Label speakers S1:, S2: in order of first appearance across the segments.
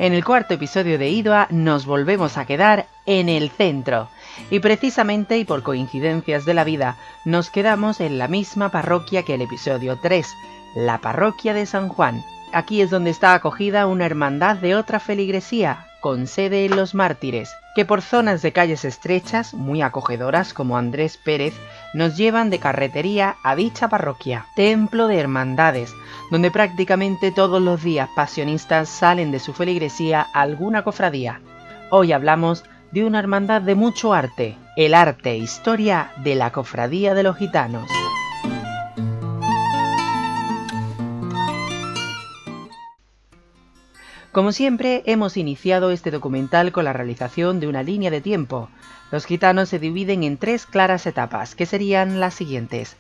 S1: En el cuarto episodio de IDOA nos volvemos a quedar en el centro. Y precisamente y por coincidencias de la vida, nos quedamos en la misma parroquia que el episodio 3, la parroquia de San Juan. Aquí es donde está acogida una hermandad de otra feligresía, con sede en Los Mártires, que por zonas de calles estrechas, muy acogedoras como Andrés Pérez, nos llevan de carretería a dicha parroquia, templo de hermandades, donde prácticamente todos los días pasionistas salen de su feligresía a alguna cofradía. Hoy hablamos de una hermandad de mucho arte, el arte e historia de la Cofradía de los Gitanos. Como siempre, hemos iniciado este documental con la realización de una línea de tiempo. Los gitanos se dividen en tres claras etapas, que serían las siguientes.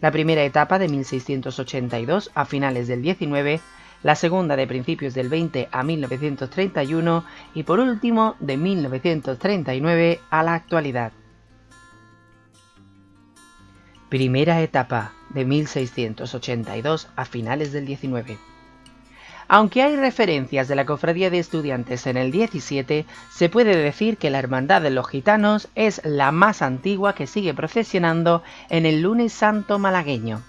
S1: La primera etapa de 1682 a finales del 19, la segunda de principios del 20 a 1931 y por último de 1939 a la actualidad. Primera etapa de 1682 a finales del 19. Aunque hay referencias de la Cofradía de Estudiantes en el 17, se puede decir que la Hermandad de los Gitanos es la más antigua que sigue procesionando en el Lunes Santo malagueño.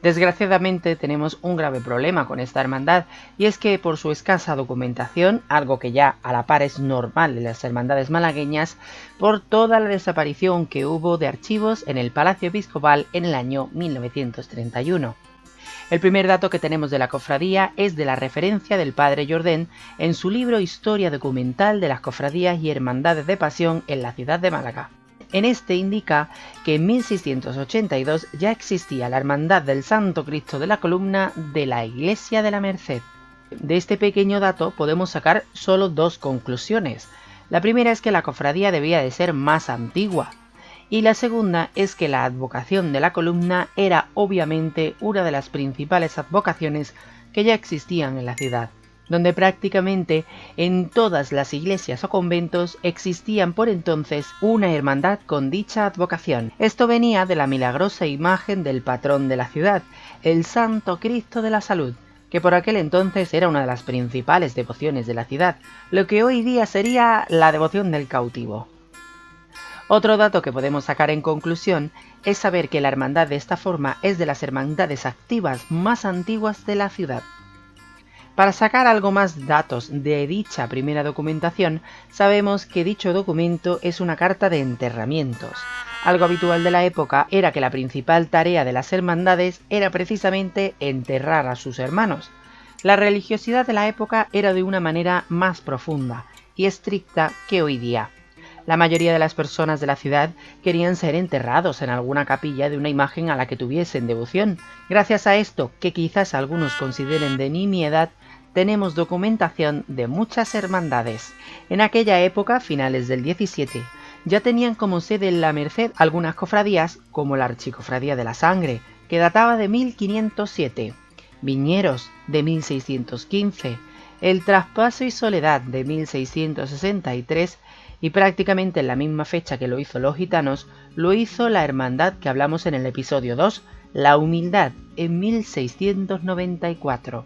S1: Desgraciadamente tenemos un grave problema con esta hermandad, y es que por su escasa documentación, algo que ya a la par es normal en las hermandades malagueñas, por toda la desaparición que hubo de archivos en el Palacio Episcopal en el año 1931. El primer dato que tenemos de la cofradía es de la referencia del padre Jordén en su libro Historia documental de las cofradías y hermandades de pasión en la ciudad de Málaga. En este indica que en 1682 ya existía la Hermandad del Santo Cristo de la Columna de la Iglesia de la Merced. De este pequeño dato podemos sacar solo dos conclusiones. La primera es que la cofradía debía de ser más antigua. Y la segunda es que la advocación de la columna era obviamente una de las principales advocaciones que ya existían en la ciudad, donde prácticamente en todas las iglesias o conventos existían por entonces una hermandad con dicha advocación. Esto venía de la milagrosa imagen del patrón de la ciudad, el Santo Cristo de la Salud, que por aquel entonces era una de las principales devociones de la ciudad, lo que hoy día sería la devoción del cautivo. Otro dato que podemos sacar en conclusión es saber que la hermandad de esta forma es de las hermandades activas más antiguas de la ciudad. Para sacar algo más datos de dicha primera documentación, sabemos que dicho documento es una carta de enterramientos. Algo habitual de la época era que la principal tarea de las hermandades era precisamente enterrar a sus hermanos. La religiosidad de la época era de una manera más profunda y estricta que hoy día. La mayoría de las personas de la ciudad querían ser enterrados en alguna capilla de una imagen a la que tuviesen devoción. Gracias a esto, que quizás algunos consideren de nimiedad, tenemos documentación de muchas hermandades. En aquella época, finales del 17, ya tenían como sede en la Merced algunas cofradías, como la Archicofradía de la Sangre, que databa de 1507, Viñeros de 1615, el Traspaso y Soledad de 1663, y prácticamente en la misma fecha que lo hizo los gitanos, lo hizo la hermandad que hablamos en el episodio 2, la humildad en 1694,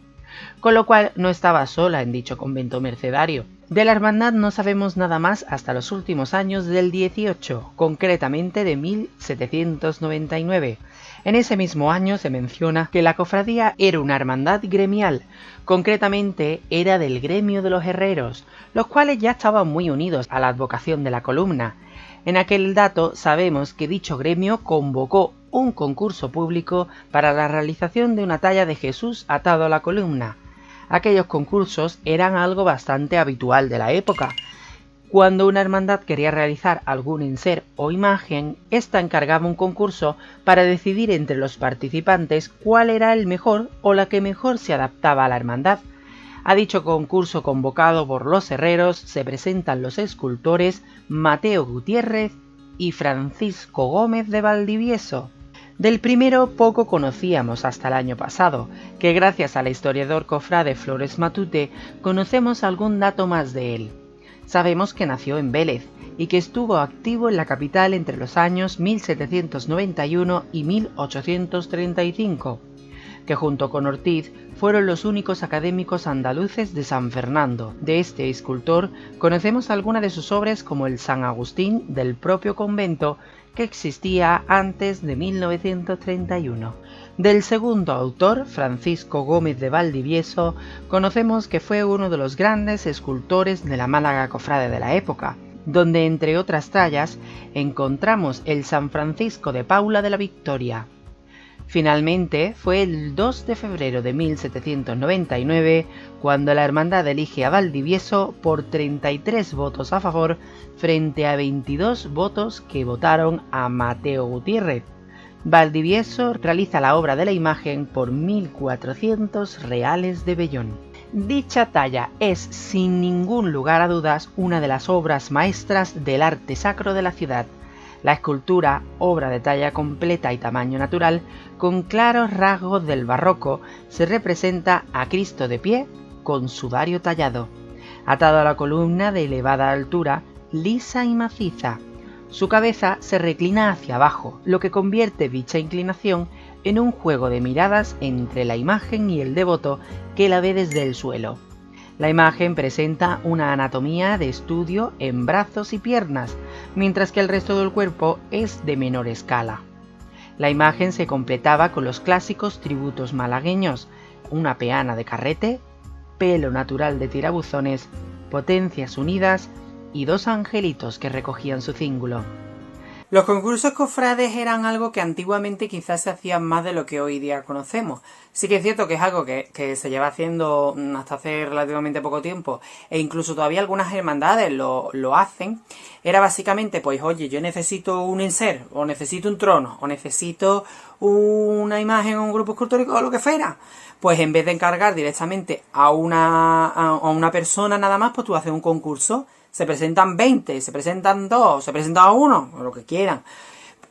S1: con lo cual no estaba sola en dicho convento mercedario. De la hermandad no sabemos nada más hasta los últimos años del 18, concretamente de 1799. En ese mismo año se menciona que la cofradía era una hermandad gremial, concretamente era del gremio de los herreros, los cuales ya estaban muy unidos a la advocación de la columna. En aquel dato sabemos que dicho gremio convocó un concurso público para la realización de una talla de Jesús atado a la columna. Aquellos concursos eran algo bastante habitual de la época. Cuando una hermandad quería realizar algún enser o imagen, ésta encargaba un concurso para decidir entre los participantes cuál era el mejor o la que mejor se adaptaba a la hermandad. A dicho concurso convocado por los herreros se presentan los escultores Mateo Gutiérrez y Francisco Gómez de Valdivieso. Del primero poco conocíamos hasta el año pasado, que gracias al historiador cofrade Flores Matute conocemos algún dato más de él. Sabemos que nació en Vélez y que estuvo activo en la capital entre los años 1791 y 1835, que junto con Ortiz fueron los únicos académicos andaluces de San Fernando. De este escultor conocemos algunas de sus obras como el San Agustín del propio convento que existía antes de 1931. Del segundo autor, Francisco Gómez de Valdivieso, conocemos que fue uno de los grandes escultores de la Málaga cofrade de la época, donde entre otras tallas encontramos el San Francisco de Paula de la Victoria. Finalmente, fue el 2 de febrero de 1799 cuando la hermandad elige a Valdivieso por 33 votos a favor frente a 22 votos que votaron a Mateo Gutiérrez. Valdivieso realiza la obra de la imagen por 1.400 reales de vellón. Dicha talla es, sin ningún lugar a dudas, una de las obras maestras del arte sacro de la ciudad. La escultura, obra de talla completa y tamaño natural, con claros rasgos del barroco, se representa a Cristo de pie, con sudario tallado, atado a la columna de elevada altura, lisa y maciza. Su cabeza se reclina hacia abajo, lo que convierte dicha inclinación en un juego de miradas entre la imagen y el devoto que la ve desde el suelo. La imagen presenta una anatomía de estudio en brazos y piernas, mientras que el resto del cuerpo es de menor escala. La imagen se completaba con los clásicos tributos malagueños, una peana de carrete, pelo natural de tirabuzones, potencias unidas y dos angelitos que recogían su cíngulo. Los concursos cofrades eran algo que antiguamente quizás se hacían más de lo que hoy día conocemos. Sí que es cierto que es algo que se lleva haciendo hasta hace relativamente poco tiempo, e incluso todavía algunas hermandades lo hacen. Era básicamente, pues oye, yo necesito un enser, o necesito un trono, o necesito una imagen o un grupo escultórico o lo que fuera. Pues en vez de encargar directamente a una persona nada más, pues tú haces un concurso. Se presentan 20, se presentan 2, se presenta 1, o lo que quieran.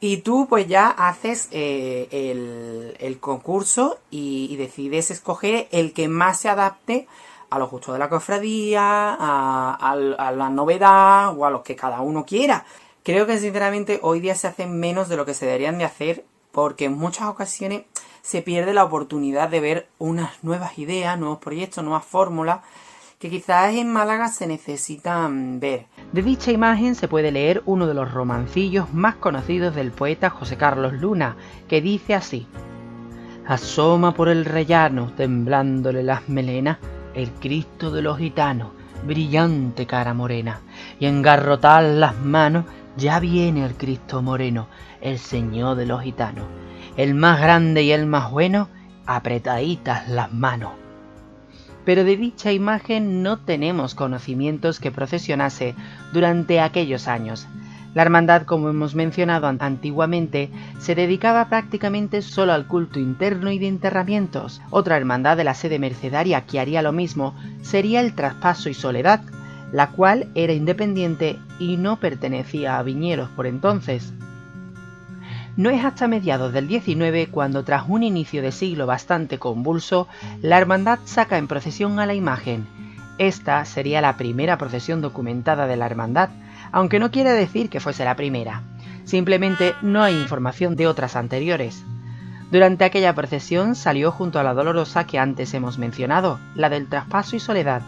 S1: Y tú pues ya haces el concurso y decides escoger el que más se adapte a los gustos de la cofradía, a la novedad o a los que cada uno quiera. Creo que sinceramente hoy día se hacen menos de lo que se deberían de hacer, porque en muchas ocasiones se pierde la oportunidad de ver unas nuevas ideas, nuevos proyectos, nuevas fórmulas, que quizás en Málaga se necesitan ver. De dicha imagen se puede leer uno de los romancillos más conocidos del poeta José Carlos Luna, que dice así: asoma por el rellano, temblándole las melenas, el Cristo de los gitanos, brillante cara morena, y engarrotar las manos, ya viene el Cristo moreno, el Señor de los gitanos, el más grande y el más bueno, apretaditas las manos. Pero de dicha imagen no tenemos conocimientos que procesionase durante aquellos años. La hermandad, como hemos mencionado antiguamente, se dedicaba prácticamente solo al culto interno y de enterramientos. Otra hermandad de la sede mercedaria que haría lo mismo sería el Traspaso y Soledad, la cual era independiente y no pertenecía a Viñeros por entonces. No es hasta mediados del 19 cuando, tras un inicio de siglo bastante convulso, la hermandad saca en procesión a la imagen. Esta sería la primera procesión documentada de la hermandad, aunque no quiere decir que fuese la primera. Simplemente no hay información de otras anteriores. Durante aquella procesión salió junto a la dolorosa que antes hemos mencionado, la del traspaso y soledad,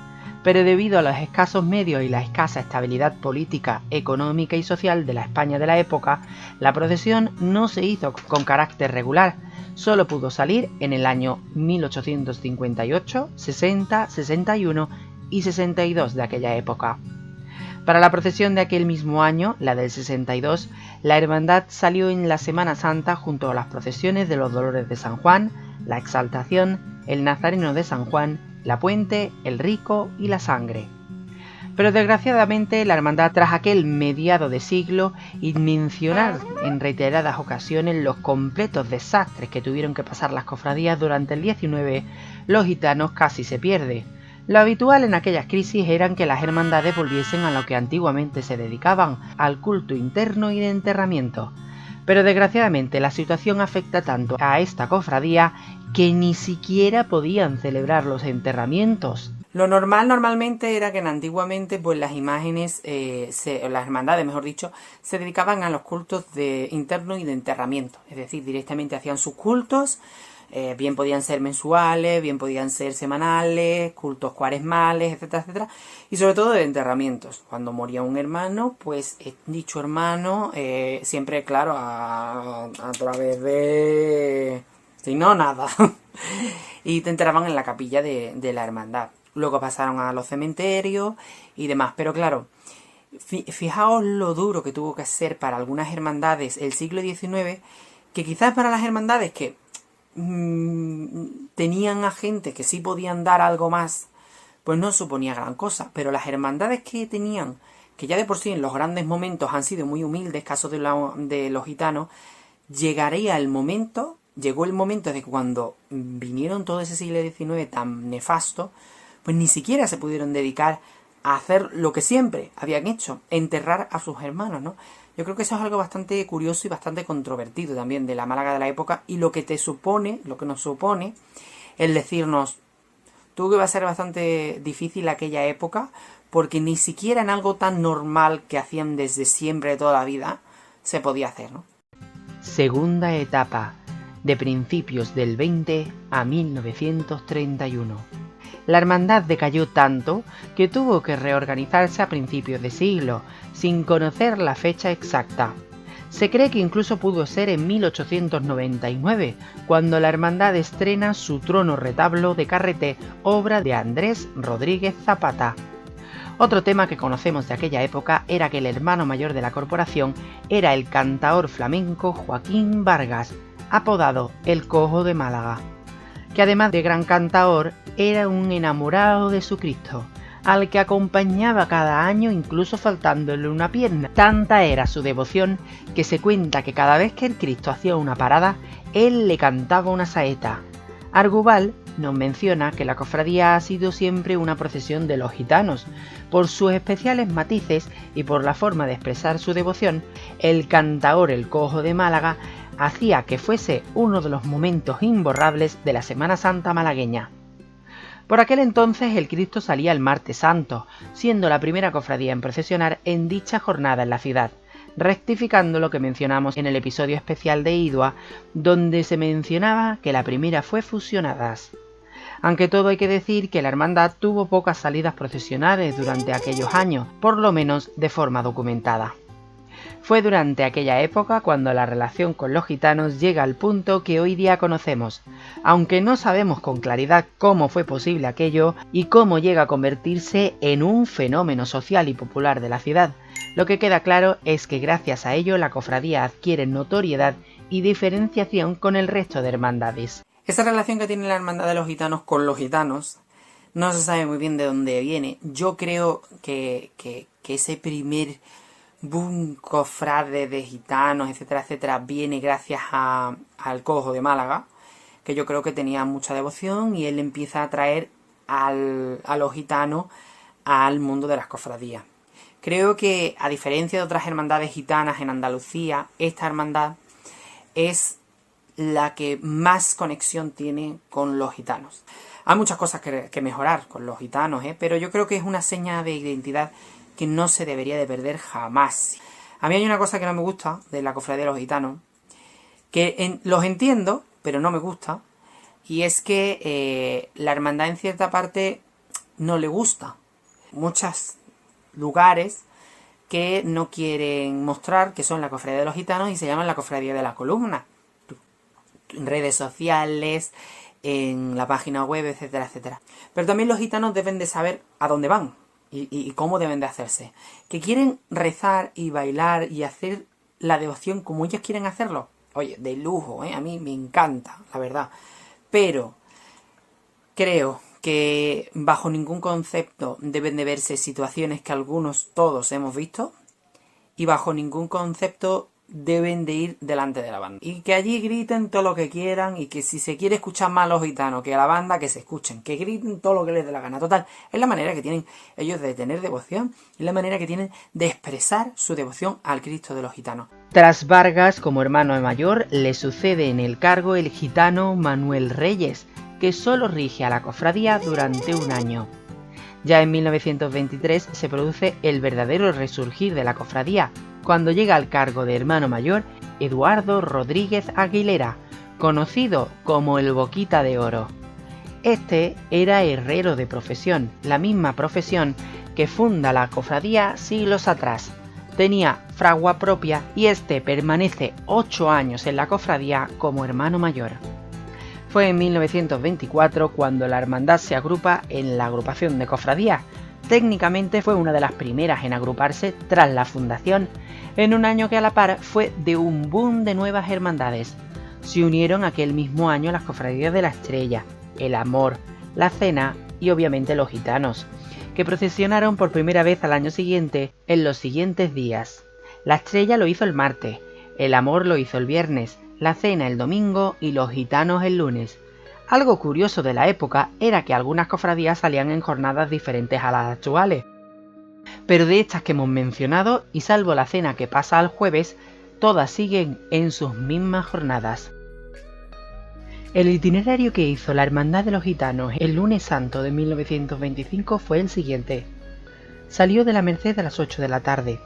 S1: pero debido a los escasos medios y la escasa estabilidad política, económica y social de la España de la época, la procesión no se hizo con carácter regular, solo pudo salir en el año 1858, 60, 61 y 62 de aquella época. Para la procesión de aquel mismo año, la del 62, la hermandad salió en la Semana Santa junto a las procesiones de los Dolores de San Juan, la Exaltación, el Nazareno de San Juan, la Puente, el Rico y la Sangre. Pero desgraciadamente la hermandad, tras aquel mediado de siglo y mencionar en reiteradas ocasiones los completos desastres que tuvieron que pasar las cofradías durante el 19, los gitanos casi se pierde. Lo habitual en aquellas crisis eran que las hermandades volviesen a lo que antiguamente se dedicaban, al culto interno y de enterramiento. Pero desgraciadamente la situación afecta tanto a esta cofradía que ni siquiera podían celebrar los enterramientos. Lo normal normalmente era que antiguamente pues las imágenes, las hermandades mejor dicho, se dedicaban a los cultos de interno y de enterramiento, es decir, directamente hacían sus cultos. Bien podían ser mensuales, bien podían ser semanales, cultos cuaresmales, etcétera, etcétera, y sobre todo de enterramientos. Cuando moría un hermano, pues dicho hermano, siempre, claro, a través de... si no, nada. Y te enterraban en la capilla de la hermandad. Luego pasaron a los cementerios y demás, pero claro, fijaos lo duro que tuvo que ser para algunas hermandades el siglo XIX, que quizás para las hermandades que tenían a gente que sí podían dar algo más, pues no suponía gran cosa, pero las hermandades que tenían, que ya de por sí en los grandes momentos han sido muy humildes, caso de los gitanos, llegó el momento de que cuando vinieron todo ese siglo XIX tan nefasto, pues ni siquiera se pudieron dedicar a hacer lo que siempre habían hecho, enterrar a sus hermanos, ¿no? Yo creo que eso es algo bastante curioso y bastante controvertido también de la Málaga de la época, y lo que nos supone el decirnos, tuvo que va a ser bastante difícil aquella época, porque ni siquiera en algo tan normal que hacían desde siempre, de toda la vida, se podía hacer, ¿no? Segunda etapa, de principios del 20 a 1931. La hermandad decayó tanto que tuvo que reorganizarse a principios de siglo, sin conocer la fecha exacta. Se cree que incluso pudo ser en 1899, cuando la hermandad estrena su trono retablo de carrete, obra de Andrés Rodríguez Zapata. Otro tema que conocemos de aquella época era que el hermano mayor de la corporación era el cantaor flamenco Joaquín Vargas, apodado el Cojo de Málaga, que además de gran cantaor, era un enamorado de su Cristo, al que acompañaba cada año incluso faltándole una pierna. Tanta era su devoción que se cuenta que cada vez que el Cristo hacía una parada, él le cantaba una saeta. Arguval nos menciona que la cofradía ha sido siempre una procesión de los gitanos. Por sus especiales matices y por la forma de expresar su devoción, el cantaor el Cojo de Málaga hacía que fuese uno de los momentos imborrables de la Semana Santa malagueña. Por aquel entonces el Cristo salía el Martes Santo, siendo la primera cofradía en procesionar en dicha jornada en la ciudad, rectificando lo que mencionamos en el episodio especial de Idua, donde se mencionaba que la primera fue Fusionadas. Aunque todo hay que decir que la hermandad tuvo pocas salidas procesionales durante aquellos años, por lo menos de forma documentada. Fue durante aquella época cuando la relación con los gitanos llega al punto que hoy día conocemos, aunque no sabemos con claridad cómo fue posible aquello y cómo llega a convertirse en un fenómeno social y popular de la ciudad. Lo que queda claro es que gracias a ello la cofradía adquiere notoriedad y diferenciación con el resto de hermandades. Esa relación que tiene la hermandad de los gitanos con los gitanos no se sabe muy bien de dónde viene. Yo creo que ese primer boom cofrade de gitanos, etcétera, etcétera, viene gracias al Cojo de Málaga, que yo creo que tenía mucha devoción y él empieza a traer a los gitanos al mundo de las cofradías. Creo que, a diferencia de otras hermandades gitanas en Andalucía, esta hermandad es la que más conexión tiene con los gitanos. Hay muchas cosas que mejorar con los gitanos, pero yo creo que es una seña de identidad que no se debería de perder jamás. A mí hay una cosa que no me gusta de la cofradía de los gitanos, que los entiendo, pero no me gusta, y es que la hermandad en cierta parte no le gusta. Muchos lugares que no quieren mostrar que son la cofradía de los gitanos y se llaman la cofradía de la columna. En redes sociales, en la página web, etcétera, etcétera. Pero también los gitanos deben de saber a dónde van y cómo deben de hacerse. Que quieren rezar y bailar y hacer la devoción como ellos quieren hacerlo. Oye, de lujo, a mí me encanta, la verdad. Pero creo que bajo ningún concepto deben de verse situaciones que todos hemos visto, y bajo ningún concepto deben de ir delante de la banda. Y que allí griten todo lo que quieran, y que si se quiere escuchar más a los gitanos que a la banda, que se escuchen, que griten todo lo que les dé la gana. Total, es la manera que tienen ellos de tener devoción, es la manera que tienen de expresar su devoción al Cristo de los gitanos. Tras Vargas como hermano mayor, le sucede en el cargo el gitano Manuel Reyes, que solo rige a la cofradía durante un año. Ya en 1923 se produce el verdadero resurgir de la cofradía, cuando llega al cargo de hermano mayor Eduardo Rodríguez Aguilera, conocido como el Boquita de Oro. Este era herrero de profesión, la misma profesión que funda la cofradía siglos atrás. Tenía fragua propia y este permanece 8 años en la cofradía como hermano mayor. Fue en 1924 cuando la hermandad se agrupa en la agrupación de cofradías. Técnicamente fue una de las primeras en agruparse tras la fundación, en un año que a la par fue de un boom de nuevas hermandades. Se unieron aquel mismo año las cofradías de la Estrella, el Amor, la Cena y obviamente los gitanos, que procesionaron por primera vez al año siguiente en los siguientes días. La Estrella lo hizo el martes, el Amor lo hizo el viernes, la Cena el domingo y los gitanos el lunes. Algo curioso de la época era que algunas cofradías salían en jornadas diferentes a las actuales, pero de estas que hemos mencionado, y salvo la Cena que pasa al jueves, todas siguen en sus mismas jornadas. El itinerario que hizo la Hermandad de los Gitanos el lunes santo de 1925 fue el siguiente. Salió de la Merced a las 8 de la tarde.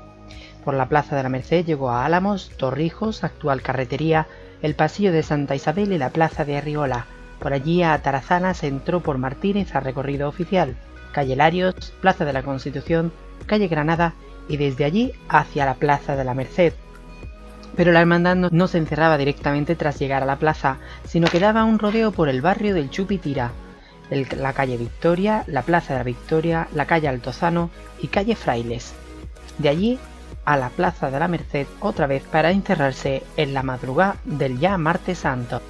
S1: Por la Plaza de la Merced llegó a Álamos, Torrijos, actual carretería, el Pasillo de Santa Isabel y la Plaza de Arriola. Por allí a Tarazana se entró por Martínez a recorrido oficial, calle Larios, Plaza de la Constitución, calle Granada y desde allí hacia la Plaza de la Merced. Pero la hermandad no se encerraba directamente tras llegar a la plaza, sino que daba un rodeo por el barrio del Chupitira, la calle Victoria, la Plaza de la Victoria, la calle Altozano y calle Frailes. De allí a la Plaza de la Merced otra vez para encerrarse en la madrugada del ya martes santo.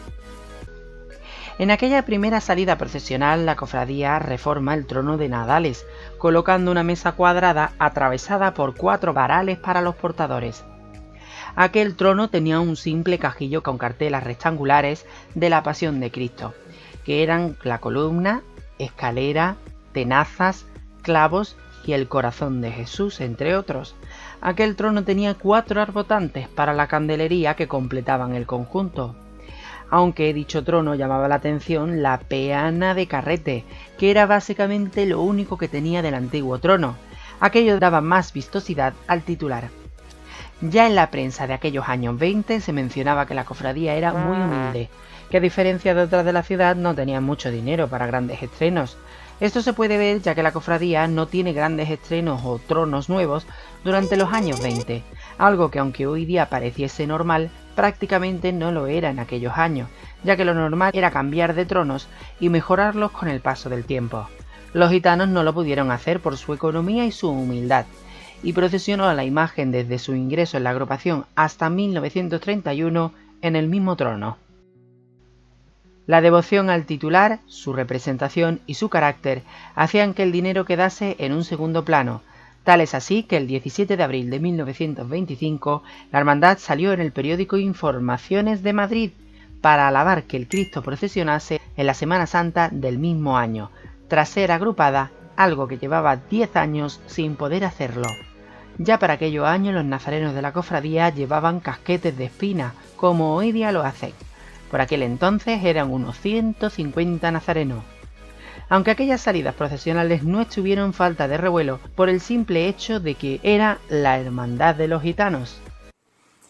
S1: En aquella primera salida procesional, la cofradía reforma el trono de Nadales, colocando una mesa cuadrada atravesada por 4 varales para los portadores. Aquel trono tenía un simple cajillo con cartelas rectangulares de la Pasión de Cristo, que eran la columna, escalera, tenazas, clavos y el corazón de Jesús, entre otros. Aquel trono tenía 4 arbotantes para la candelería que completaban el conjunto. Aunque dicho trono llamaba la atención la peana de carrete, que era básicamente lo único que tenía del antiguo trono. Aquello daba más vistosidad al titular. Ya en la prensa de aquellos años 20 se mencionaba que la cofradía era muy humilde, que a diferencia de otras de la ciudad no tenían mucho dinero para grandes estrenos. Esto se puede ver ya que la cofradía no tiene grandes estrenos o tronos nuevos durante los años 20, algo que aunque hoy día pareciese normal, prácticamente no lo era en aquellos años, ya que lo normal era cambiar de tronos y mejorarlos con el paso del tiempo. Los gitanos no lo pudieron hacer por su economía y su humildad, y procesionó a la imagen desde su ingreso en la agrupación hasta 1931 en el mismo trono. La devoción al titular, su representación y su carácter hacían que el dinero quedase en un segundo plano. Tal es así que el 17 de abril de 1925 la hermandad salió en el periódico Informaciones de Madrid para alabar que el Cristo procesionase en la Semana Santa del mismo año, tras ser agrupada, algo que llevaba 10 años sin poder hacerlo. Ya para aquellos años los nazarenos de la cofradía llevaban casquetes de espina, como hoy día lo hacen. Por aquel entonces eran unos 150 nazarenos. Aunque aquellas salidas procesionales no estuvieron falta de revuelo por el simple hecho de que era la hermandad de los gitanos.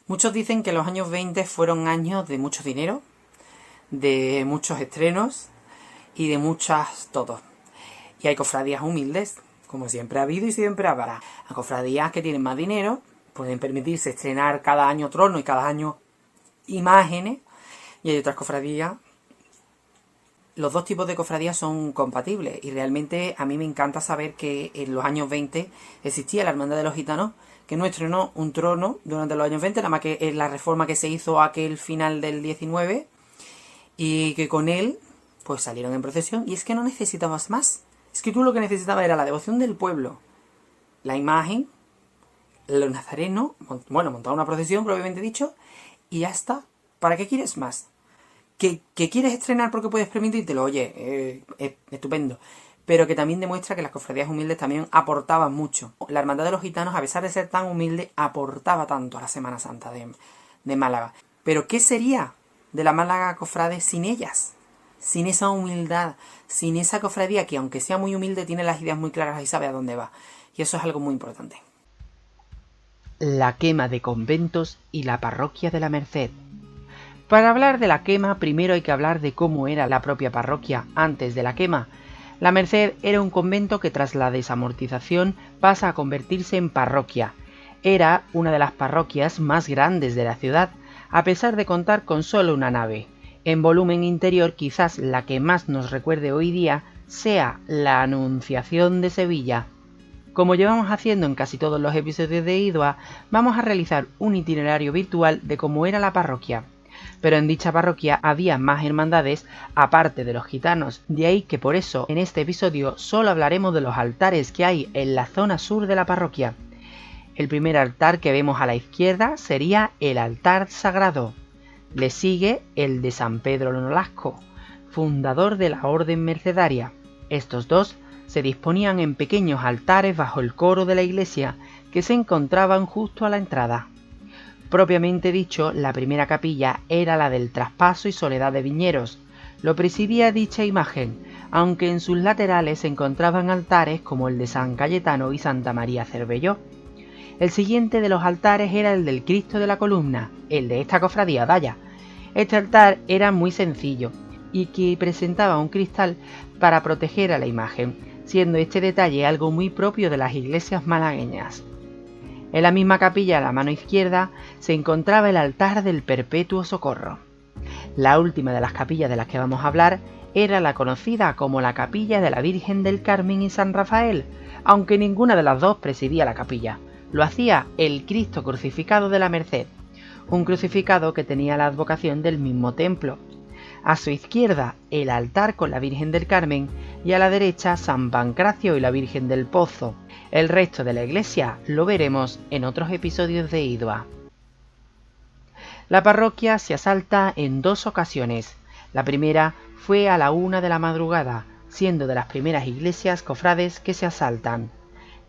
S1: Muchos dicen que los años 20 fueron años de mucho dinero, de muchos estrenos y de muchas todo. Y hay cofradías humildes, como siempre ha habido y siempre habrá. Hay cofradías que tienen más dinero, pueden permitirse estrenar cada año trono y cada año imágenes, y hay otras cofradías. Los dos tipos de cofradías son compatibles, y realmente a mí me encanta saber que en los años 20 existía la Hermandad de los Gitanos, que no estrenó un trono durante los años 20, nada más que en la reforma que se hizo aquel final del 19, y que con él pues salieron en procesión, y es que no necesitabas más. Es que tú lo que necesitabas era la devoción del pueblo, la imagen, los nazarenos, montar una procesión, probablemente dicho, y ya está. ¿Para qué quieres más? ¿Que quieres estrenar porque puedes permitírtelo? Oye, estupendo. Pero que también demuestra que las cofradías humildes también aportaban mucho. La Hermandad de los Gitanos, a pesar de ser tan humilde, aportaba tanto a la Semana Santa de Málaga. Pero ¿qué sería de la Málaga cofrade sin ellas? Sin esa humildad, sin esa cofradía que, aunque sea muy humilde, tiene las ideas muy claras y sabe a dónde va. Y eso es algo muy importante.
S2: La quema de conventos y la parroquia de la Merced. Para hablar de la quema, primero hay que hablar de cómo era la propia parroquia antes de la quema. La Merced era un convento que tras la desamortización pasa a convertirse en parroquia. Era una de las parroquias más grandes de la ciudad, a pesar de contar con solo una nave. En volumen interior, quizás la que más nos recuerde hoy día sea la Anunciación de Sevilla. Como llevamos haciendo en casi todos los episodios de IDOA, vamos a realizar un itinerario virtual de cómo era la parroquia. Pero en dicha parroquia había más hermandades aparte de los gitanos, de ahí que por eso en este episodio solo hablaremos de los altares que hay en la zona sur de la parroquia. El primer altar que vemos a la izquierda sería el altar sagrado. Le sigue el de San Pedro Nolasco, fundador de la Orden Mercedaria. Estos dos se disponían en pequeños altares bajo el coro de la iglesia que se encontraban justo a la entrada. Propiamente dicho, la primera capilla era la del Traspaso y Soledad de Viñeros. Lo presidía dicha imagen, aunque en sus laterales se encontraban altares como el de San Cayetano y Santa María Cervelló. El siguiente de los altares era el del Cristo de la Columna, el de esta cofradía, vaya. Este altar era muy sencillo y que presentaba un cristal para proteger a la imagen, siendo este detalle algo muy propio de las iglesias malagueñas. En la misma capilla a la mano izquierda se encontraba el altar del Perpetuo Socorro. La última de las capillas de las que vamos a hablar era la conocida como la capilla de la Virgen del Carmen y San Rafael, aunque ninguna de las dos presidía la capilla. Lo hacía el Cristo crucificado de la Merced, un crucificado que tenía la advocación del mismo templo. A su izquierda el altar con la Virgen del Carmen y a la derecha San Pancracio y la Virgen del Pozo. El resto de la iglesia lo veremos en otros episodios de IDOA. La parroquia se asalta en dos ocasiones. La primera fue a la 1 de la madrugada, siendo de las primeras iglesias cofrades que se asaltan.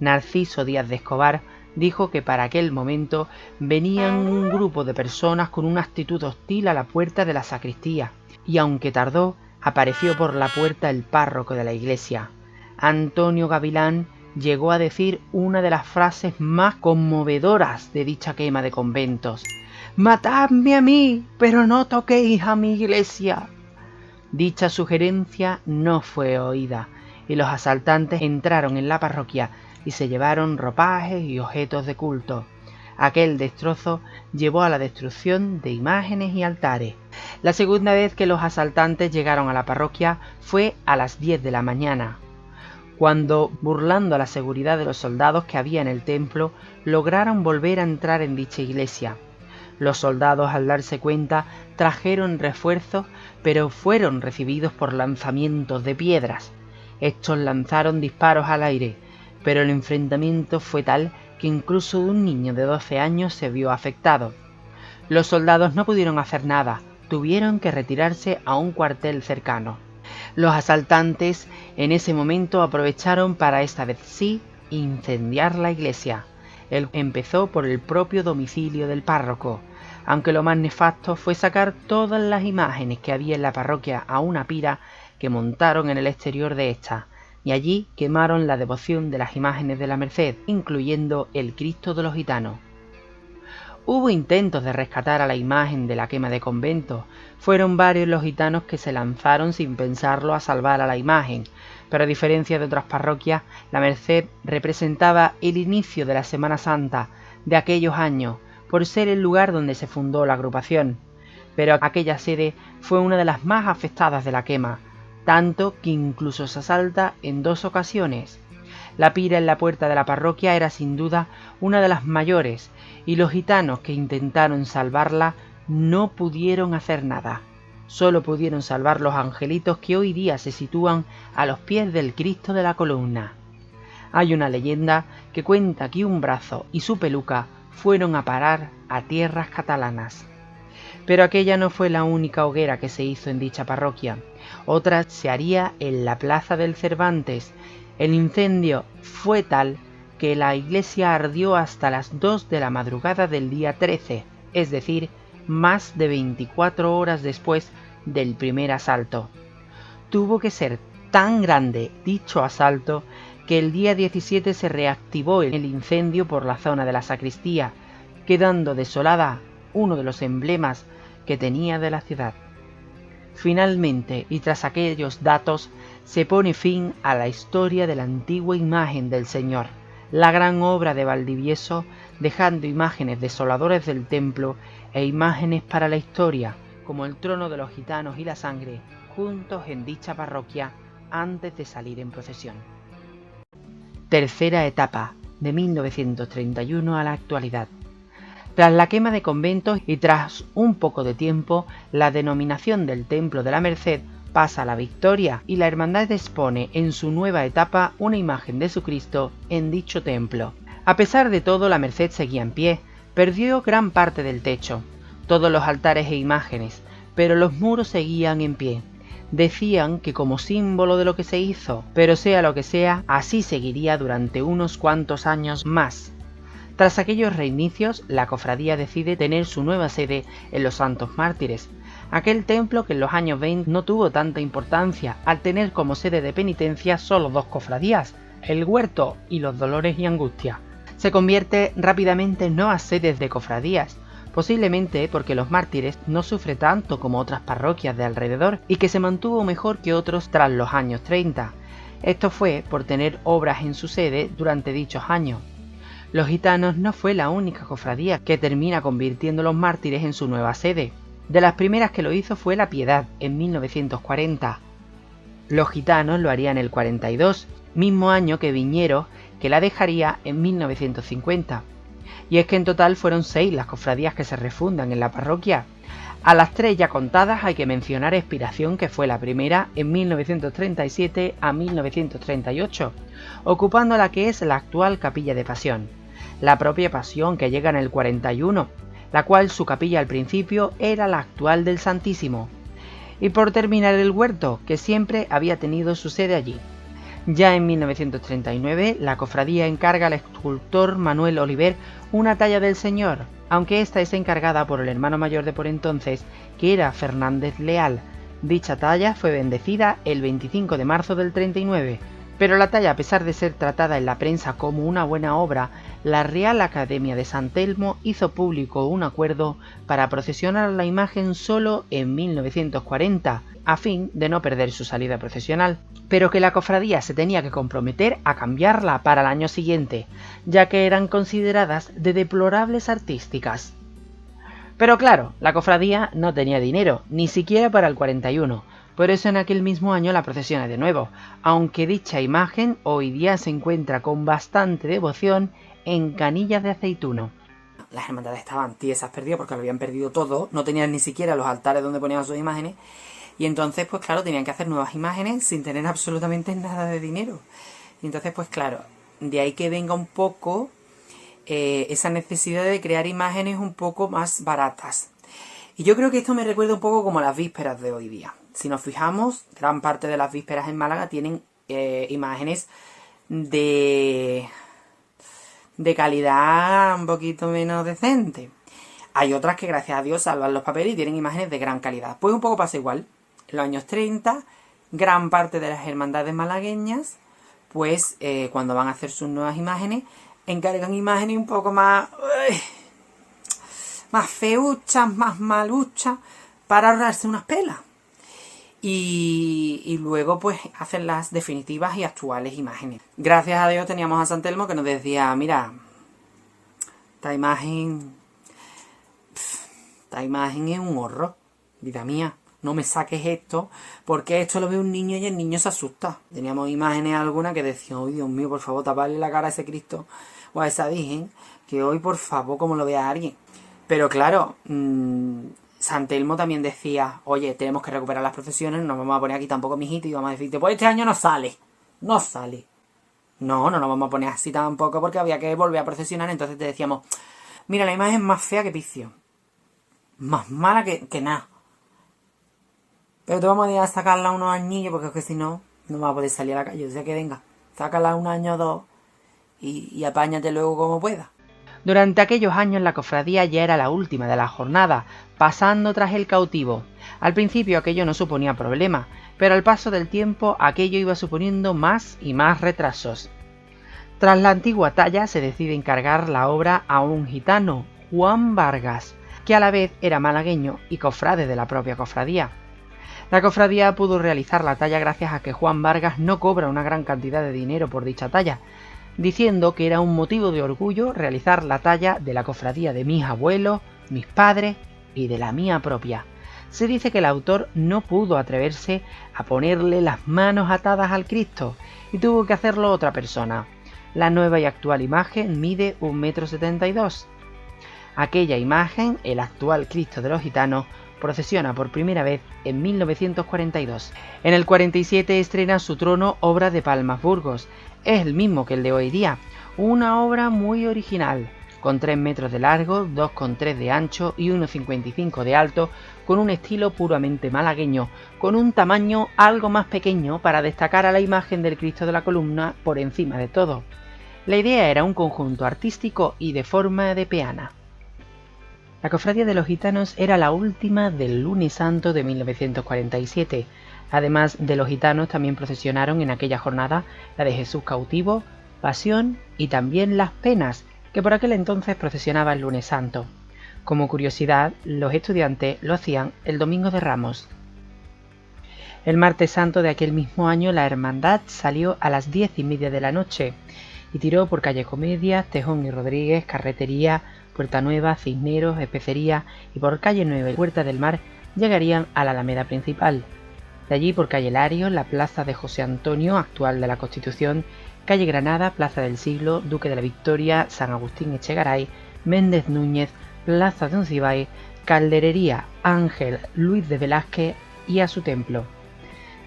S2: Narciso Díaz de Escobar dijo que para aquel momento venían un grupo de personas con una actitud hostil a la puerta de la sacristía, y aunque tardó, apareció por la puerta el párroco de la iglesia. Antonio Gavilán llegó a decir una de las frases más conmovedoras de dicha quema de conventos: «¡Matadme a mí, pero no toquéis a mi iglesia!». Dicha sugerencia no fue oída, y los asaltantes entraron en la parroquia y se llevaron ropajes y objetos de culto. Aquel destrozo llevó a la destrucción de imágenes y altares. La segunda vez que los asaltantes llegaron a la parroquia fue a las 10 de la mañana, cuando, burlando a la seguridad de los soldados que había en el templo, lograron volver a entrar en dicha iglesia. Los soldados, al darse cuenta, trajeron refuerzos, pero fueron recibidos por lanzamientos de piedras. Estos lanzaron disparos al aire, pero el enfrentamiento fue tal que incluso un niño de 12 años se vio afectado. Los soldados no pudieron hacer nada, tuvieron que retirarse a un cuartel cercano. Los asaltantes en ese momento aprovecharon para, esta vez sí, incendiar la iglesia. Él empezó por el propio domicilio del párroco, aunque lo más nefasto fue sacar todas las imágenes que había en la parroquia a una pira que montaron en el exterior de esta, y allí quemaron la devoción de las imágenes de la Merced, incluyendo el Cristo de los Gitanos. Hubo intentos de rescatar a la imagen de la quema de convento. Fueron varios los gitanos que se lanzaron sin pensarlo a salvar a la imagen, pero a diferencia de otras parroquias, la Merced representaba el inicio de la Semana Santa de aquellos años, por ser el lugar donde se fundó la agrupación. Pero aquella sede fue una de las más afectadas de la quema, tanto que incluso se asalta en 2 ocasiones. La pira en la puerta de la parroquia era sin duda una de las mayores, y los gitanos que intentaron salvarla no pudieron hacer nada. Solo pudieron salvar los angelitos que hoy día se sitúan a los pies del Cristo de la Columna. Hay una leyenda que cuenta que un brazo y su peluca fueron a parar a tierras catalanas. Pero aquella no fue la única hoguera que se hizo en dicha parroquia. Otra se haría en la plaza del Cervantes. El incendio fue tal que la iglesia ardió hasta las 2 de la madrugada del día 13, es decir, más de 24 horas después del primer asalto. Tuvo que ser tan grande dicho asalto que el día 17 se reactivó el incendio por la zona de la sacristía, quedando desolada uno de los emblemas que tenía de la ciudad. Finalmente, y tras aquellos datos, se pone fin a la historia de la antigua imagen del Señor, la gran obra de Valdivieso, dejando imágenes desoladoras del templo e imágenes para la historia, como el trono de los gitanos y la sangre, juntos en dicha parroquia antes de salir en procesión. Tercera etapa, de 1931 a la actualidad. Tras la quema de conventos y tras un poco de tiempo, la denominación del Templo de la Merced pasa a la Victoria y la hermandad expone en su nueva etapa una imagen de su Cristo en dicho templo. A pesar de todo, la Merced seguía en pie, perdió gran parte del techo, todos los altares e imágenes, pero los muros seguían en pie. Decían que como símbolo de lo que se hizo, pero sea lo que sea, así seguiría durante unos cuantos años más. Tras aquellos reinicios, la cofradía decide tener su nueva sede en los Santos Mártires, aquel templo que en los años 20 no tuvo tanta importancia al tener como sede de penitencia solo 2 cofradías, el Huerto y los Dolores y Angustia. Se convierte rápidamente en nuevas sedes de cofradías, posiblemente porque los Mártires no sufre tanto como otras parroquias de alrededor y que se mantuvo mejor que otros tras los años 30. Esto fue por tener obras en su sede durante dichos años. Los Gitanos no fue la única cofradía que termina convirtiendo los Mártires en su nueva sede. De las primeras que lo hizo fue la Piedad, en 1940. Los Gitanos lo harían en el 42, mismo año que Viñeros, que la dejaría en 1950. Y es que en total fueron 6 las cofradías que se refundan en la parroquia. A las 3 ya contadas hay que mencionar Expiración, que fue la primera en 1937 a 1938, ocupando la que es la actual Capilla de Pasión. La propia Pasión, que llega en el 41, la cual su capilla al principio era la actual del Santísimo. Y por terminar el Huerto, que siempre había tenido su sede allí. Ya en 1939, la cofradía encarga al escultor Manuel Oliver una talla del Señor, aunque esta es encargada por el hermano mayor de por entonces, que era Fernández Leal. Dicha talla fue bendecida el 25 de marzo del 39, pero la talla, a pesar de ser tratada en la prensa como una buena obra, la Real Academia de San Telmo hizo público un acuerdo para procesionar la imagen solo en 1940, a fin de no perder su salida procesional, pero que la cofradía se tenía que comprometer a cambiarla para el año siguiente, ya que eran consideradas de deplorables artísticas. Pero claro, la cofradía no tenía dinero, ni siquiera para el 41, por eso en aquel mismo año la procesiona de nuevo, aunque dicha imagen hoy día se encuentra con bastante devoción en Canillas de Aceituno. Las hermandades estaban tiesas perdidas porque lo habían perdido todo, no tenían ni siquiera los altares donde ponían sus imágenes, y entonces pues claro, tenían que hacer nuevas imágenes sin tener absolutamente nada de dinero. Y entonces pues claro, de ahí que venga un poco esa necesidad de crear imágenes un poco más baratas. Y yo creo que esto me recuerda un poco como las vísperas de hoy día. Si nos fijamos, gran parte de las vísperas en Málaga tienen imágenes de calidad un poquito menos decente. Hay otras que gracias a Dios salvan los papeles y tienen imágenes de gran calidad. Pues un poco pasa igual. En los años 30, gran parte de las hermandades malagueñas, pues cuando van a hacer sus nuevas imágenes, encargan imágenes un poco más más feuchas, más maluchas, para ahorrarse unas pelas. Y luego pues hacen las definitivas y actuales imágenes. Gracias a Dios teníamos a San Telmo que nos decía, mira, esta imagen es un horror, vida mía, no me saques esto, porque esto lo ve un niño y el niño se asusta. Teníamos imágenes algunas que decían, ¡ay, Dios mío, por favor, taparle la cara a ese Cristo o a esa Virgen, que hoy, por favor, como lo vea alguien! Pero claro, San Telmo también decía, oye, tenemos que recuperar las procesiones, no nos vamos a poner aquí tampoco mijito y vamos a decirte, pues este año no sale. No nos vamos a poner así tampoco porque había que volver a procesionar. Entonces te decíamos, mira, la imagen es más fea que picio, más mala que nada, pero te vamos a ir a sacarla unos añillos porque es que si no, no va a poder salir a la calle. O sea que venga, sácala un año o dos y apáñate luego como puedas.
S1: Durante aquellos años la cofradía ya era la última de la jornada, pasando tras el cautivo. Al principio aquello no suponía problema, pero al paso del tiempo aquello iba suponiendo más y más retrasos. Tras la antigua talla se decide encargar la obra a un gitano, Juan Vargas, que a la vez era malagueño y cofrade de la propia cofradía. La cofradía pudo realizar la talla gracias a que Juan Vargas no cobra una gran cantidad de dinero por dicha talla, diciendo que era un motivo de orgullo realizar la talla de la cofradía de mis abuelos, mis padres y de la mía propia. Se dice que el autor no pudo atreverse a ponerle las manos atadas al Cristo y tuvo que hacerlo otra persona. La nueva y actual imagen mide 1,72 m. Aquella imagen, el actual Cristo de los Gitanos, procesiona por primera vez en 1942. En el 47 estrena su trono Obra de Palmas Burgos. Es el mismo que el de hoy día, una obra muy original, con 3 metros de largo, 2,3 de ancho y 1,55 de alto, con un estilo puramente malagueño, con un tamaño algo más pequeño para destacar a la imagen del Cristo de la Columna por encima de todo. La idea era un conjunto artístico y de forma de peana. La Cofradía de los Gitanos era la última del Lunes Santo de 1947. Además de los gitanos, también procesionaron en aquella jornada la de Jesús cautivo, Pasión y también las Penas, que por aquel entonces procesionaba el Lunes Santo. Como curiosidad, los estudiantes lo hacían el Domingo de Ramos. El Martes Santo de aquel mismo año la hermandad salió a las 10:30 de la noche y tiró por calle Comedia, Tejón y Rodríguez, Carretería, Puerta Nueva, Cisneros, Especería, y por calle Nueva y Puerta del Mar llegarían a la Alameda principal. De allí por calle Larios, la plaza de José Antonio, actual de la Constitución, calle Granada, Plaza del Siglo, Duque de la Victoria, San Agustín Echegaray, Méndez Núñez, Plaza de Uncibay, Calderería Ángel Luis de Velázquez y a su templo.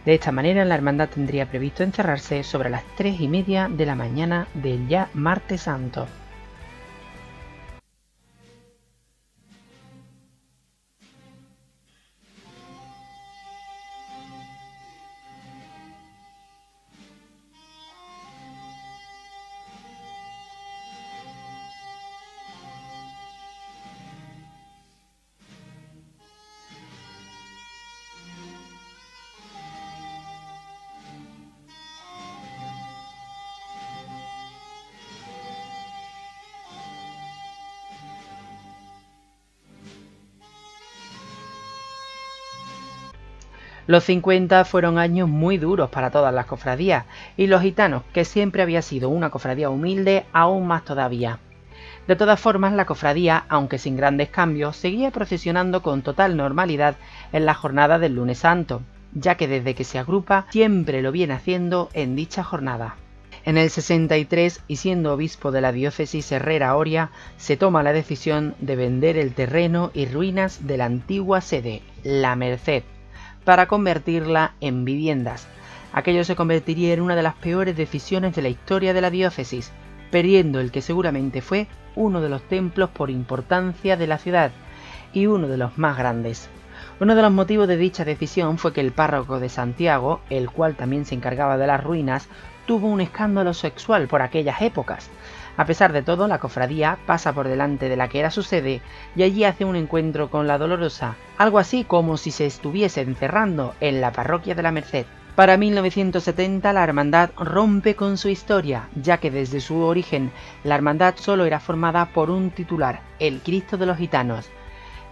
S1: De esta manera la hermandad tendría previsto encerrarse sobre las 3:30 de la mañana del ya Martes Santo. Los 50 fueron años muy duros para todas las cofradías, y los gitanos, que siempre había sido una cofradía humilde, aún más todavía. De todas formas, la cofradía, aunque sin grandes cambios, seguía procesionando con total normalidad en la jornada del Lunes Santo, ya que desde que se agrupa siempre lo viene haciendo en dicha jornada. En el 63, y siendo obispo de la diócesis Herrera-Oria, se toma la decisión de vender el terreno y ruinas de la antigua sede, La Merced, para convertirla en viviendas. Aquello se convertiría en una de las peores decisiones de la historia de la diócesis, perdiendo el que seguramente fue uno de los templos por importancia de la ciudad y uno de los más grandes. Uno de los motivos de dicha decisión fue que el párroco de Santiago, el cual también se encargaba de las ruinas, tuvo un escándalo sexual por aquellas épocas. A pesar de todo, la cofradía pasa por delante de la que era su sede y allí hace un encuentro con la Dolorosa, algo así como si se estuviese encerrando en la parroquia de la Merced. Para 1970 la hermandad rompe con su historia, ya que desde su origen la hermandad solo era formada por un titular, el Cristo de los Gitanos.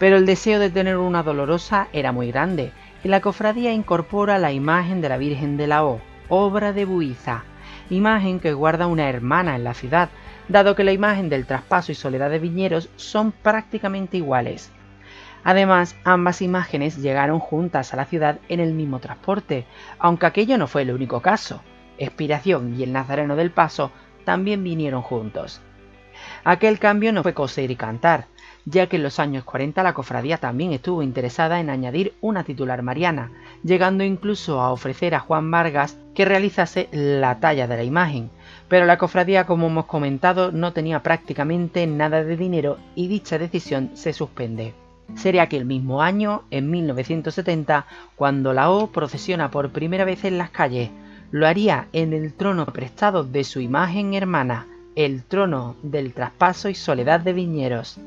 S1: pero el deseo de tener una dolorosa era muy grande, y la cofradía incorpora la imagen de la Virgen de la O, obra de Buiza, imagen que guarda una hermana en la ciudad, dado que la imagen del Traspaso y Soledad de Viñeros son prácticamente iguales. Además, ambas imágenes llegaron juntas a la ciudad en el mismo transporte, aunque aquello no fue el único caso. Expiración y el Nazareno del Paso también vinieron juntos. Aquel cambio no fue coser y cantar, ya que en los años 40 la cofradía también estuvo interesada en añadir una titular mariana, llegando incluso a ofrecer a Juan Vargas que realizase la talla de la imagen, pero la cofradía, como hemos comentado, no tenía prácticamente nada de dinero y dicha decisión se suspende. Sería aquel mismo año, en 1970, cuando la O procesiona por primera vez en las calles. Lo haría en el trono prestado de su imagen hermana, el trono del Traspaso y Soledad de Viñeros.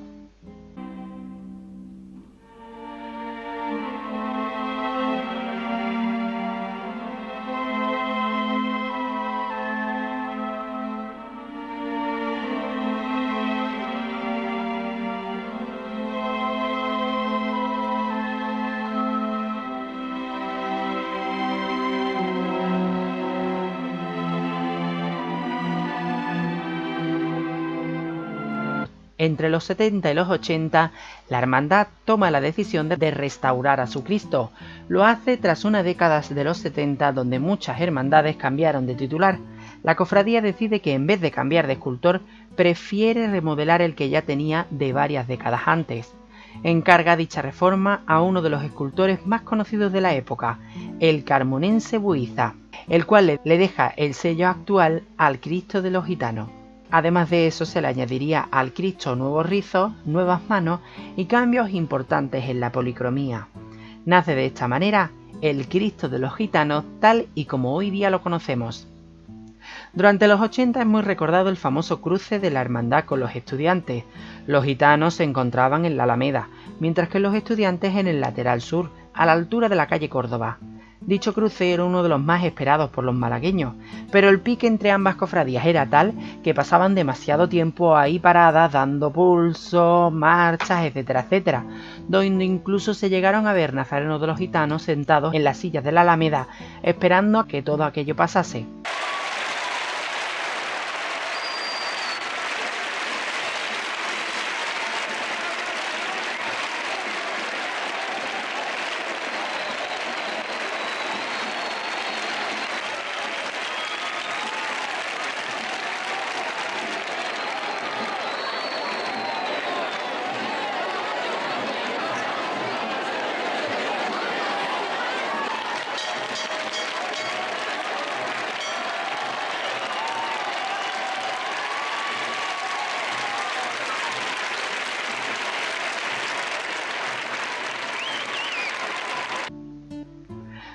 S1: Entre los 70 y los 80, la hermandad toma la decisión de restaurar a su Cristo. Lo hace tras una década de los 70 donde muchas hermandades cambiaron de titular. La cofradía decide que en vez de cambiar de escultor, prefiere remodelar el que ya tenía de varias décadas antes. Encarga dicha reforma a uno de los escultores más conocidos de la época, el carmonense Buiza, el cual le deja el sello actual al Cristo de los Gitanos. Además de eso, se le añadiría al Cristo nuevos rizos, nuevas manos y cambios importantes en la policromía. Nace de esta manera el Cristo de los Gitanos tal y como hoy día lo conocemos. Durante los 80 es muy recordado el famoso cruce de la hermandad con los estudiantes. Los gitanos se encontraban en la Alameda, mientras que los estudiantes en el lateral sur, a la altura de la calle Córdoba. Dicho cruce era uno de los más esperados por los malagueños, pero el pique entre ambas cofradías era tal que pasaban demasiado tiempo ahí paradas dando pulso, marchas, etcétera, etcétera, donde incluso se llegaron a ver nazarenos de los gitanos sentados en las sillas de la Alameda, esperando a que todo aquello pasase.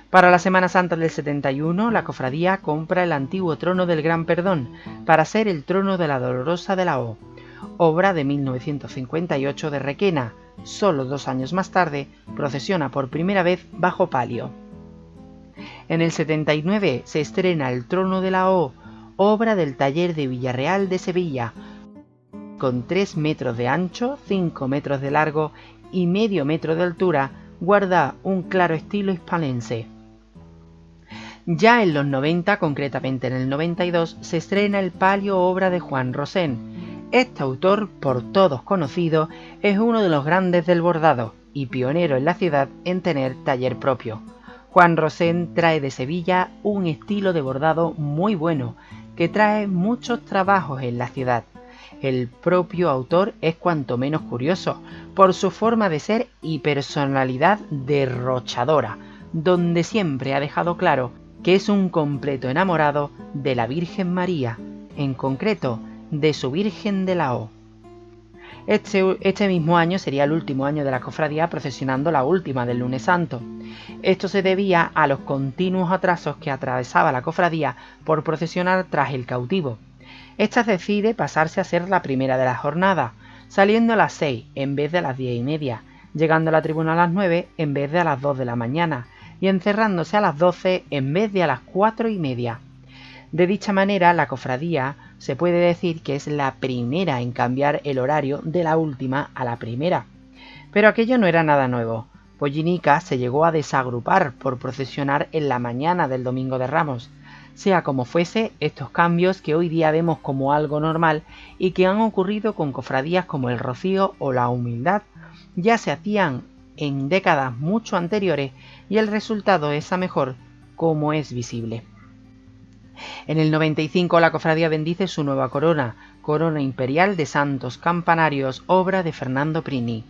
S1: Para la Semana Santa del 71, la cofradía compra el antiguo trono del Gran Perdón para ser el trono de la Dolorosa de la O, obra de 1958 de Requena. Solo 2 años más tarde, procesiona por primera vez bajo palio. En el 79 se estrena el trono de la O, obra del taller de Villarreal de Sevilla, con 3 metros de ancho, 5 metros de largo y medio metro de altura, guarda un claro estilo hispalense. Ya en los 90, concretamente en el 92, se estrena el palio obra de Juan Rosén. Este autor, por todos conocido, es uno de los grandes del bordado y pionero en la ciudad en tener taller propio. Juan Rosén trae de Sevilla un estilo de bordado muy bueno, que trae muchos trabajos en la ciudad. El propio autor es cuanto menos curioso, por su forma de ser y personalidad derrochadora, donde siempre ha dejado claro que es un completo enamorado de la Virgen María, en concreto de su Virgen de la O. Este mismo año sería el último año de la cofradía procesionando la última del Lunes Santo. Esto se debía a los continuos atrasos que atravesaba la cofradía por procesionar tras el cautivo. Esta decide pasarse a ser la primera de la jornada, saliendo a las 6 en vez de a las 10:30, llegando a la tribuna a las 9 en vez de a las 2 de la mañana y encerrándose a las 12 en vez de a las 4:30. De dicha manera, la cofradía se puede decir que es la primera en cambiar el horario de la última a la primera. Pero aquello no era nada nuevo. Pollinica se llegó a desagrupar por procesionar en la mañana del Domingo de Ramos. Sea como fuese, estos cambios que hoy día vemos como algo normal y que han ocurrido con cofradías como el Rocío o la Humildad, ya se hacían en décadas mucho anteriores y el resultado es a mejor, como es visible. En el 95 la cofradía bendice su nueva corona, corona imperial de santos campanarios, obra de Fernando Prini.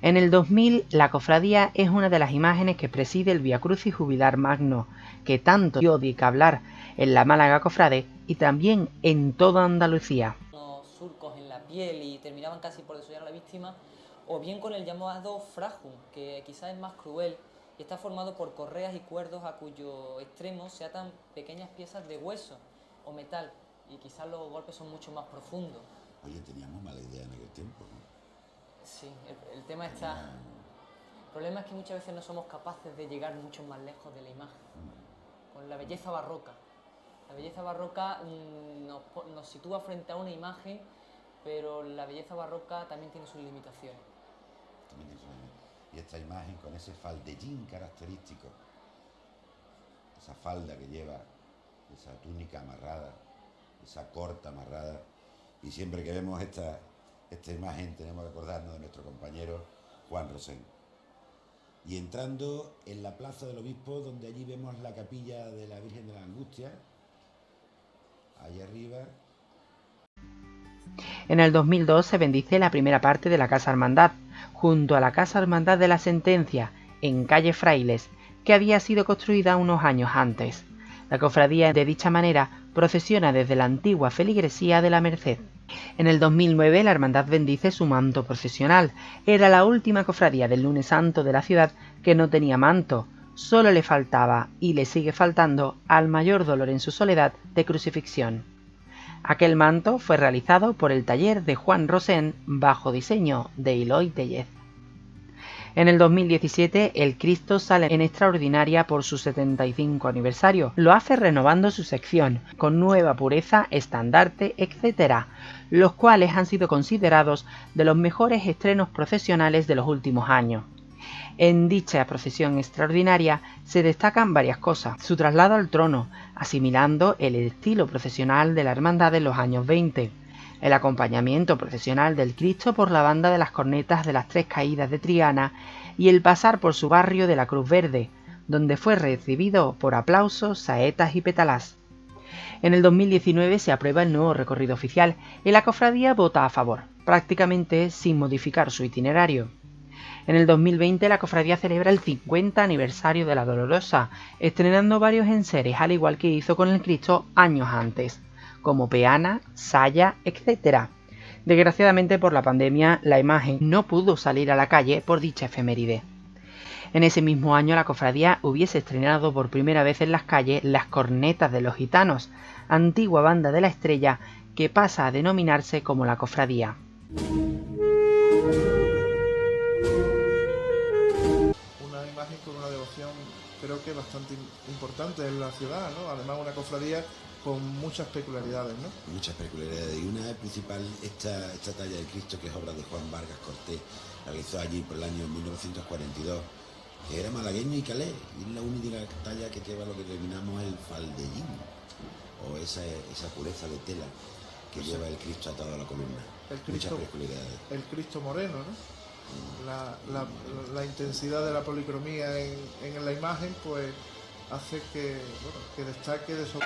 S1: En el 2000 la cofradía es una de las imágenes que preside el Vía Crucis Jubilar Magno, que tanto dio de que hablar en la Málaga Cofrade y también en toda Andalucía.
S3: Unos surcos en la piel y terminaban casi por desollar a la víctima, o bien con el llamado frajum, que quizás es más cruel y está formado por correas y cuerdos a cuyo extremo se atan pequeñas piezas de hueso o metal, y quizás los golpes son mucho más profundos.
S4: Oye, teníamos mala idea en aquel tiempo, ¿no?
S3: Sí, el tema está... El problema es que muchas veces no somos capaces de llegar mucho más lejos de la imagen. Con la belleza barroca. La belleza barroca nos sitúa frente a una imagen, pero la belleza barroca también tiene sus limitaciones.
S4: Y esta imagen con ese faldellín característico, esa falda que lleva, esa túnica amarrada, esa corta amarrada, y siempre que vemos esta imagen tenemos que acordarnos de nuestro compañero Juan Rosén. Y entrando en la Plaza del Obispo, donde allí vemos la capilla de la Virgen de la Angustia, allá arriba.
S1: En el 2002 se bendice la primera parte de la Casa Hermandad, junto a la Casa Hermandad de la Sentencia, en calle Frailes, que había sido construida unos años antes. La cofradía de dicha manera procesiona desde la antigua feligresía de la Merced. En el 2009 la hermandad bendice su manto procesional. Era la última cofradía del Lunes Santo de la ciudad que no tenía manto. Solo le faltaba, y le sigue faltando, al mayor dolor en su soledad de crucifixión. Aquel manto fue realizado por el taller de Juan Rosén bajo diseño de Eloy Tellez. En el 2017 el Cristo sale en extraordinaria por su 75 aniversario. Lo hace renovando su sección, con nueva pureza, estandarte, etc., los cuales han sido considerados de los mejores estrenos procesionales de los últimos años. En dicha procesión extraordinaria se destacan varias cosas: su traslado al trono, asimilando el estilo procesional de la hermandad de los años 20, el acompañamiento procesional del Cristo por la banda de las cornetas de las Tres Caídas de Triana y el pasar por su barrio de la Cruz Verde, donde fue recibido por aplausos, saetas y pétalas. En el 2019 se aprueba el nuevo recorrido oficial y la cofradía vota a favor, prácticamente sin modificar su itinerario. En el 2020 la cofradía celebra el 50 aniversario de la Dolorosa, estrenando varios enseres al igual que hizo con el Cristo años antes, como peana, saya, etc. Desgraciadamente por la pandemia la imagen no pudo salir a la calle por dicha efeméride. En ese mismo año la cofradía hubiese estrenado por primera vez en las calles las cornetas de los gitanos, antigua banda de la Estrella que pasa a denominarse como la cofradía.
S5: Una imagen con una devoción creo que bastante importante en la ciudad, ¿no? Además una cofradía con muchas peculiaridades, ¿no?
S4: Muchas peculiaridades, y una principal, esta talla de Cristo, que es obra de Juan Vargas Cortés, la realizó allí por el año 1942, que era malagueño y calé, y es la única talla que lleva lo que denominamos el faldellín, o esa pureza de tela que lleva el Cristo atado a la columna. Muchas peculiaridades.
S5: El Cristo moreno, ¿no? La intensidad de la policromía en la imagen pues hace que destaque de eso.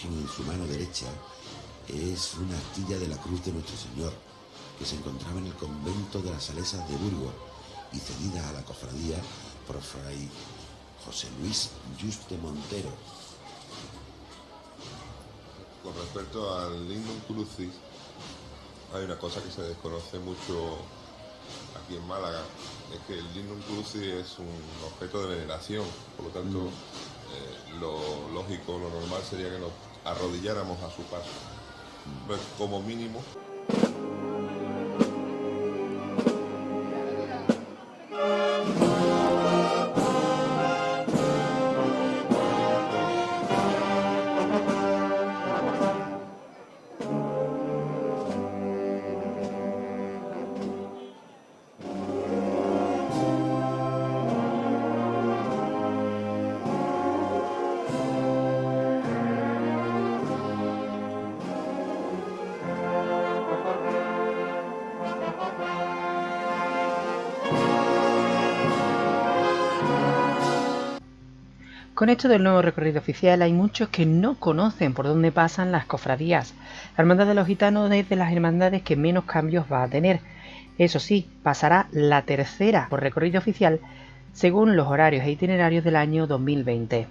S4: En su mano derecha es una astilla de la Cruz de Nuestro Señor, que se encontraba en el convento de las Salesas de Burgos y cedida a la cofradía por Fray José Luis Juste Montero.
S6: Con respecto al Lignum Crucis, hay una cosa que se desconoce mucho aquí en Málaga, es que el Lignum Crucis es un objeto de veneración, por lo tanto, lo lógico, lo normal sería que nos arrodilláramos a su paso. Pues, como mínimo.
S2: Con esto del nuevo recorrido oficial hay muchos que no conocen por dónde pasan las cofradías. La Hermandad de los Gitanos es de las hermandades que menos cambios va a tener. Eso sí, pasará la tercera por recorrido oficial según los horarios e itinerarios del año 2020.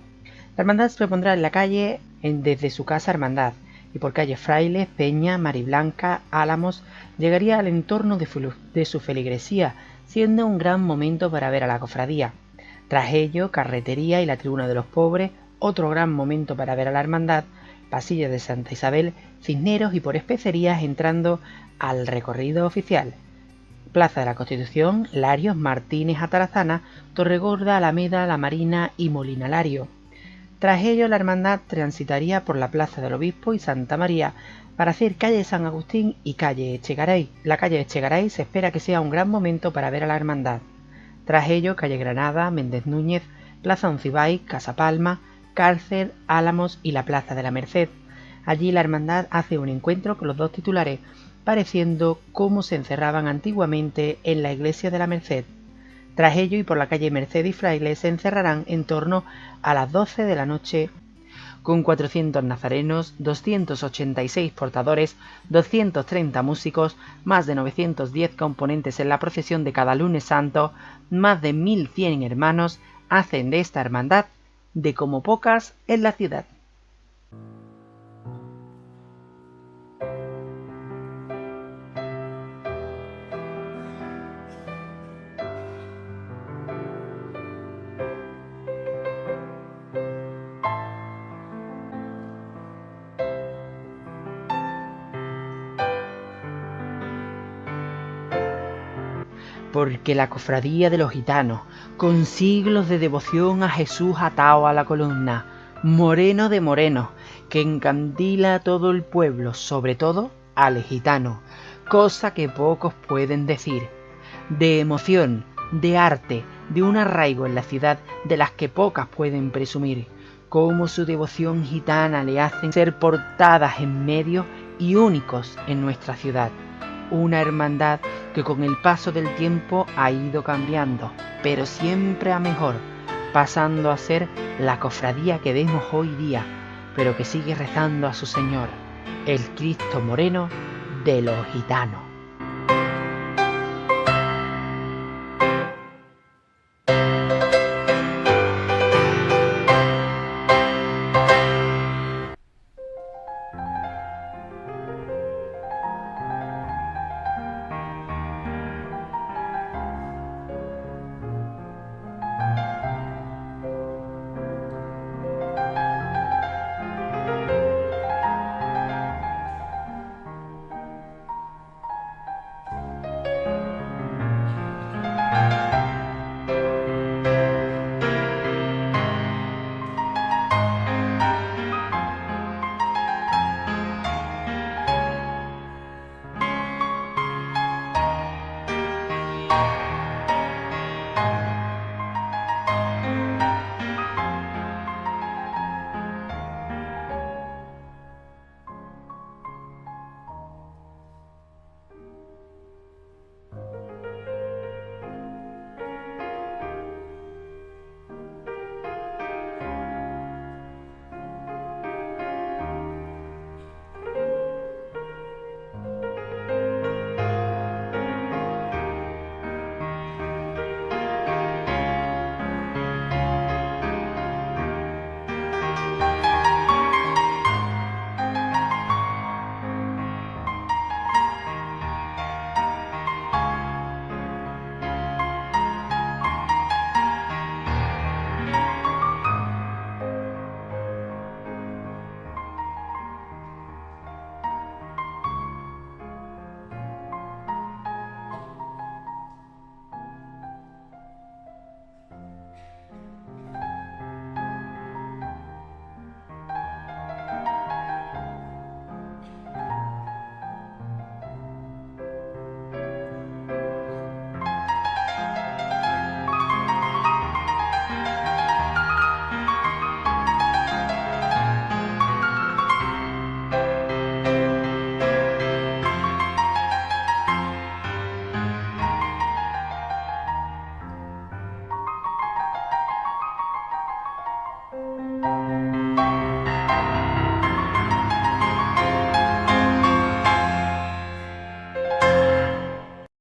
S2: La hermandad se pondrá en la calle desde su casa hermandad y por calle Frailes, Peña, Mariblanca, Álamos llegaría al entorno de su feligresía, siendo un gran momento para ver a la cofradía. Tras ello, Carretería y la Tribuna de los Pobres, otro gran momento para ver a la hermandad, Pasillo de Santa Isabel, Cisneros y por Especerías entrando al recorrido oficial. Plaza de la Constitución, Larios, Martínez, Atarazana, Torregorda, Alameda, La Marina y Molina Lario. Tras ello, la hermandad transitaría por la Plaza del Obispo y Santa María para hacer calle San Agustín y calle Echegaray. La calle Echegaray se espera que sea un gran momento para ver a la hermandad. Tras ello, calle Granada, Méndez Núñez, Plaza Oncibay, Casa Palma, Cárcel, Álamos y la Plaza de la Merced. Allí la hermandad hace un encuentro con los dos titulares, pareciendo cómo se encerraban antiguamente en la iglesia de la Merced. Tras ello y por la calle Merced y Frailes se encerrarán en torno a las 12 de la noche con 400 nazarenos, 286 portadores, 230 músicos, más de 910 componentes en la procesión de cada lunes santo, más de 1100 hermanos hacen de esta hermandad de como pocas en la ciudad. Porque la cofradía de los gitanos, con siglos de devoción a Jesús atado a la columna, moreno de morenos, que encandila a todo el pueblo, sobre todo al gitano, cosa que pocos pueden decir, de emoción, de arte, de un arraigo en la ciudad de las que pocas pueden presumir, como su devoción gitana le hacen ser portadas en medio y únicos en nuestra ciudad. Una hermandad que con el paso del tiempo ha ido cambiando, pero siempre a mejor, pasando a ser la cofradía que vemos hoy día, pero que sigue rezando a su Señor, el Cristo Moreno de los Gitanos.